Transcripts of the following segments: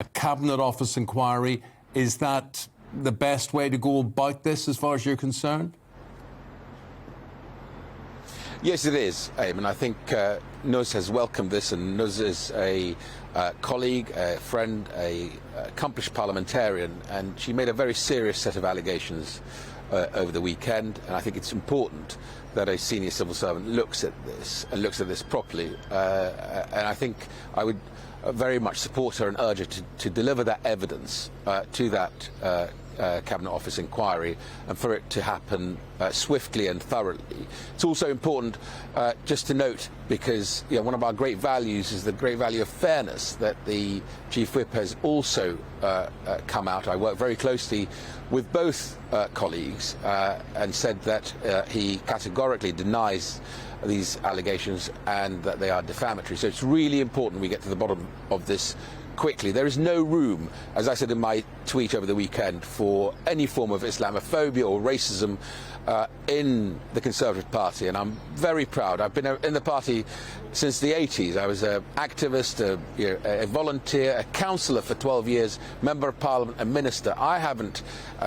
a Cabinet Office inquiry. Is that the best way to go about this as far as you're concerned? Yes, it is, Eamon. I think Nuz has welcomed this, and Nuz is a colleague, a friend, an accomplished parliamentarian, and she made a very serious set of allegations over the weekend, and I think it's important that a senior civil servant looks at this and looks at this properly, and I think I would very much support her and urge her to deliver that evidence to that Cabinet Office inquiry, and for it to happen swiftly and thoroughly. It's also important just to note, because one of our great values is the great value of fairness, that the Chief Whip has also come out. I work very closely with both colleagues and said that he categorically denies these allegations and that they are defamatory. So it's really important we get to the bottom of this quickly. There is no room, as I said in my tweet over the weekend, for any form of Islamophobia or racism in the Conservative Party, and I'm very proud. I've been in the party since the 80s. I was an activist, a volunteer, a councillor for 12 years, member of Parliament and minister. I haven't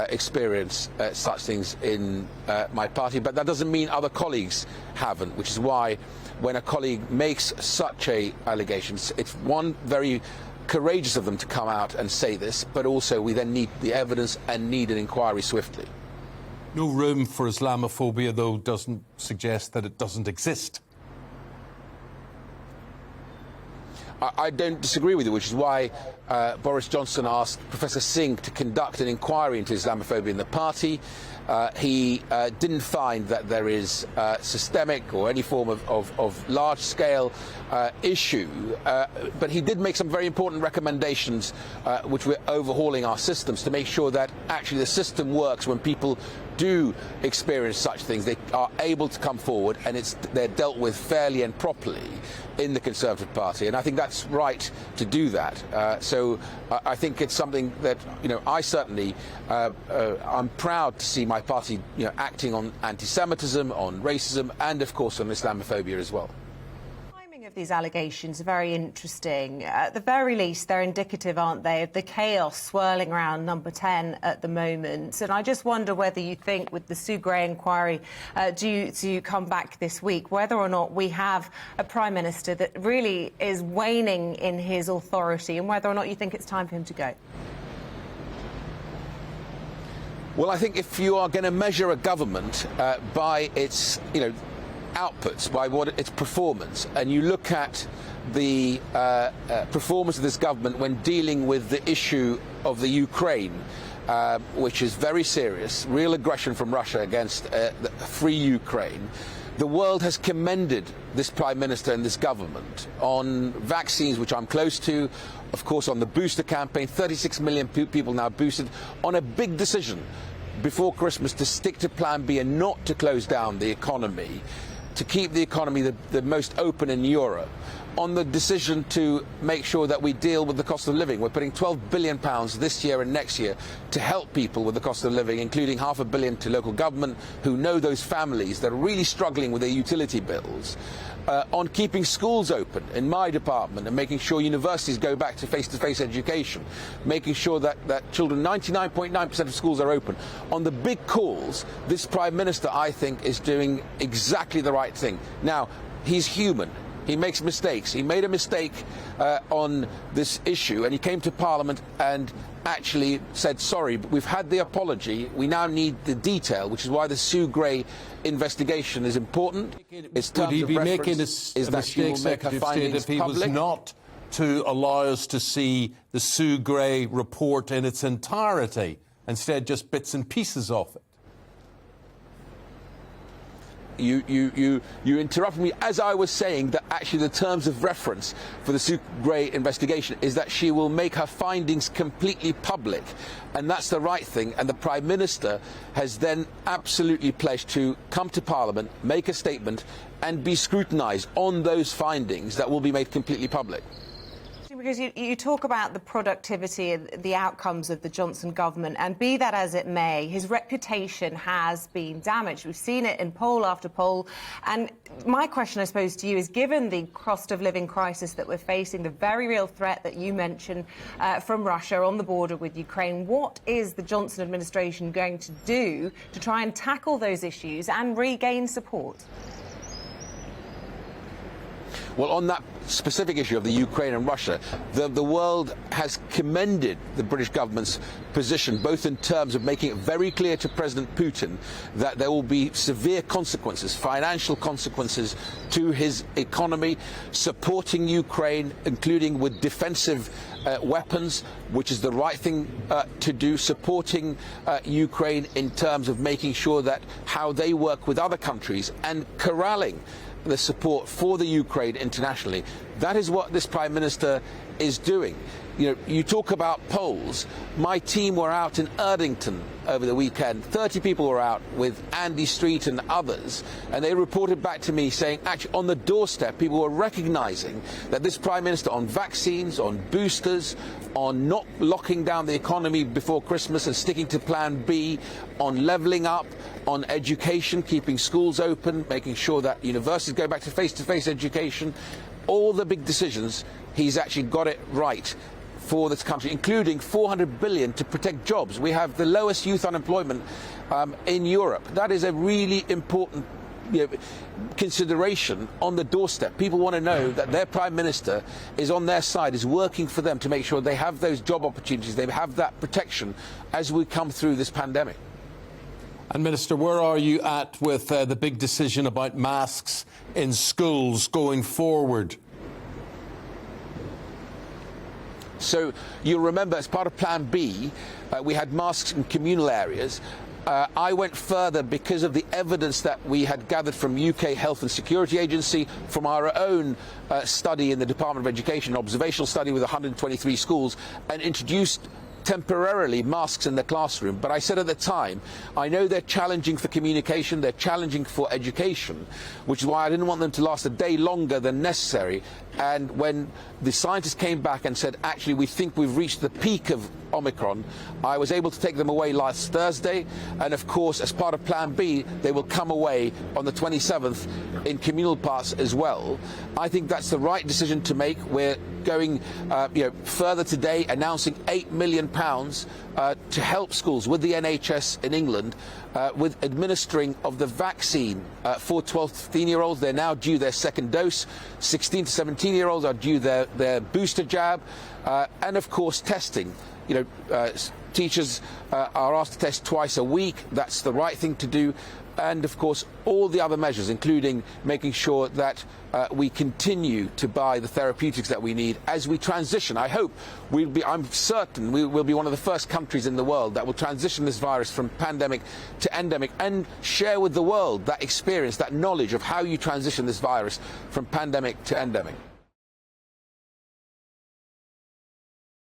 experienced such things in my party, but that doesn't mean other colleagues haven't, which is why when a colleague makes such a allegation, it's one, very courageous of them to come out and say this, but also we then need the evidence and need an inquiry swiftly. No room for Islamophobia, though, doesn't suggest that it doesn't exist. I don't disagree with you, which is why Boris Johnson asked Professor Singh to conduct an inquiry into Islamophobia in the party. He didn't find that there is systemic or any form of large-scale issue, but he did make some very important recommendations, which we're overhauling our systems to make sure that actually the system works when people do experience such things. They are able to come forward, and they're dealt with fairly and properly in the Conservative Party, and I think that's right to do that. So I think it's something that I certainly I'm proud to see my party acting on anti-Semitism, on racism, and of course on Islamophobia as well. Of these allegations are very interesting. At the very least, they're indicative, aren't they, of the chaos swirling around Number 10 at the moment. And I just wonder whether you think, with the Sue Gray inquiry due to come back this week, whether or not we have a Prime Minister that really is waning in his authority, and whether or not you think it's time for him to go. Well, I think if you are going to measure a government by its, outputs, by its performance, and you look at the performance of this government when dealing with the issue of the Ukraine, which is very serious, real aggression from Russia against free Ukraine, the world has commended this Prime Minister and this government on vaccines, which I'm close to, of course on the booster campaign, 36 million people now boosted, on a big decision before Christmas to stick to Plan B and not to close down the economy, to keep the economy the most open in Europe, on the decision to make sure that we deal with the cost of living. We're putting £12 billion this year and next year to help people with the cost of living, including £500 million to local government who know those families that are really struggling with their utility bills, on keeping schools open in my department and making sure universities go back to face-to-face education, making sure that children, 99.9% of schools are open. On the big calls, this Prime Minister, I think, is doing exactly the right thing. Now, he's human. He makes mistakes. He made a mistake on this issue, and he came to Parliament and actually said, sorry, but we've had the apology. We now need the detail, which is why the Sue Gray investigation is important. Would he be making a mistake, Secretary of State, if he was not to allow us to see the Sue Gray report in its entirety, instead just bits and pieces of it? You interrupted me as I was saying that actually the terms of reference for the Sue Gray investigation is that she will make her findings completely public, and that's the right thing, and the Prime Minister has then absolutely pledged to come to Parliament, make a statement and be scrutinised on those findings that will be made completely public. because you talk about the productivity and the outcomes of the Johnson government, and be that as it may, his reputation has been damaged. We've seen it in poll after poll. And my question, I suppose, to you is, given the cost of living crisis that we're facing, the very real threat that you mentioned from Russia on the border with Ukraine, what is the Johnson administration going to do to try and tackle those issues and regain support? Well, on that specific issue of the Ukraine and Russia, the world has commended the British government's position, both in terms of making it very clear to President Putin that there will be severe consequences, financial consequences to his economy, supporting Ukraine, including with defensive weapons, which is the right thing to do, supporting Ukraine in terms of making sure that how they work with other countries and corralling the support for the Ukraine internationally. That is what this Prime Minister is doing. You know, you talk about polls. My team were out in Erdington over the weekend. 30 people were out with Andy Street and others, and they reported back to me saying, actually, on the doorstep, people were recognising that this Prime Minister, on vaccines, on boosters, on not locking down the economy before Christmas and sticking to Plan B, on levelling up, on education, keeping schools open, making sure that universities go back to face-to-face education, all the big decisions, he's actually got it right for this country, including $400 billion to protect jobs. We have the lowest youth unemployment in Europe. That is a really important consideration on the doorstep. People want to know that their Prime Minister is on their side, is working for them to make sure they have those job opportunities, they have that protection as we come through this pandemic. And Minister, where are you at with the big decision about masks in schools going forward? So you'll remember, as part of Plan B, we had masks in communal areas. I went further because of the evidence that we had gathered from UK Health and Security Agency, from our own study in the Department of Education, an observational study with 123 schools, and introduced temporarily masks in the classroom. But I said at the time, I know they're challenging for communication, they're challenging for education, which is why I didn't want them to last a day longer than necessary. And when the scientists came back and said, actually, we think we've reached the peak of Omicron, I was able to take them away last Thursday. And of course, as part of Plan B, they will come away on the 27th in communal parts as well. I think that's the right decision to make. We're going further today, announcing £8 million to help schools with the NHS in England with administering of the vaccine for 12 to 15-year-olds. They're now due their second dose. 16 to 17-year-olds are due their booster jab. And of course, testing. Teachers are asked to test twice a week. That's the right thing to do. And of course, all the other measures, including making sure that we continue to buy the therapeutics that we need as we transition. I'm certain we will be one of the first countries in the world that will transition this virus from pandemic to endemic and share with the world that experience, that knowledge of how you transition this virus from pandemic to endemic.